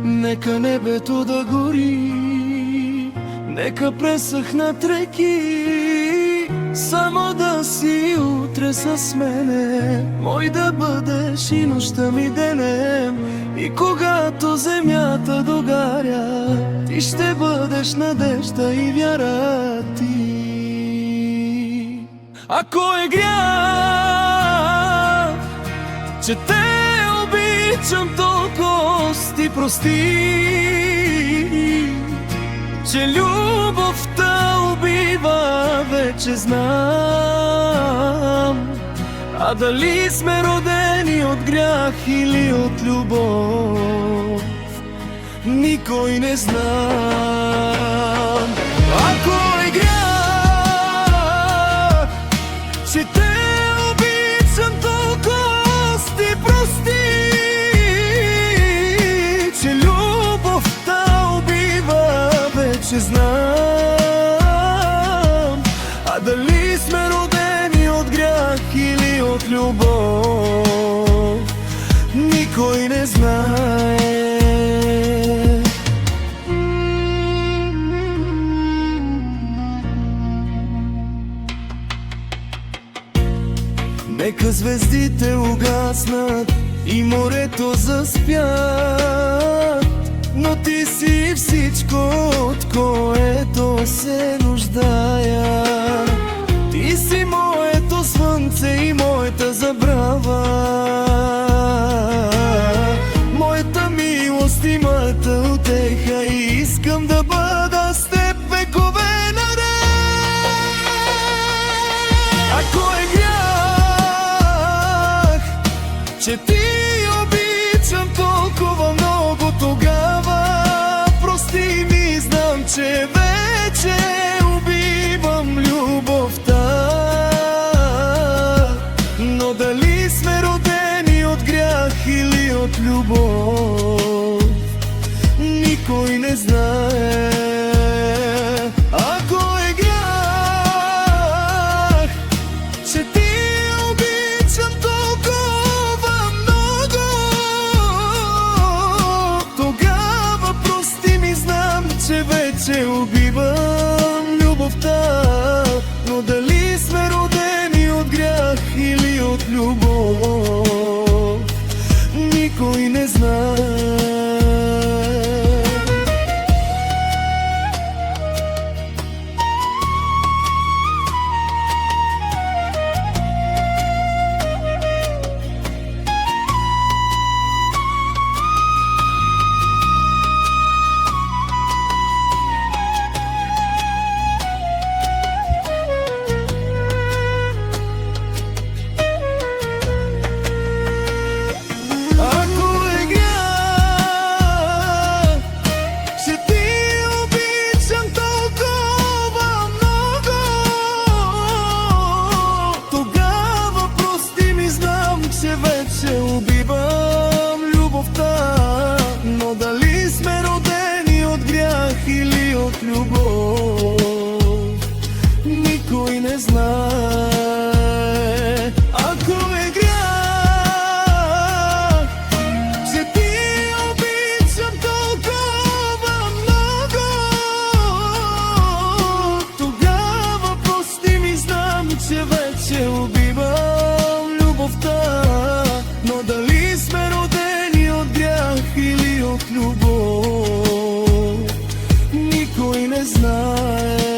Нека небето да гори, нека пресъхнат реки, само да си утре с мене, мой да бъдеш и нощта ми денем. И когато земята догаря, ти ще бъдеш надежда и вяра ти. Ако е грях, че те обичам толкова, ти прости, че любовта убива, вече знам. А дали сме родени от грях или от любов, никой не знам. Ако е грях, че те обичам толкова, ти прости, че любовта убива, вече знам. А дали сме родени от грях или от любов, никой не знае. Нека звездите угаснат и морето заспят, но ти си всичко, от което се нуждая. Ти си моето слънце и моята забрава, моята милост и моята утеха, и искам да бъда с теб векове наред. Ако е грях, че ти обичам толкова много, тогава прости ми, знам, че вече убивам любовта. Но дали сме родени от грях или от любов, никой не знае. Ако е грях, че ти обичам толкова много, тогава прости ми, знам, че вече убивам любовта. Но дали сме родени от грях или от любов, никой не знае. Вече убивам любовта, но дали сме родени от грях или от любов, никой не знае. Ако е грях, че ти обичам толкова много, тогава прости ми, знам, че вече убивам любовта. Но дали сме родени от грях или от любов, никой не знае.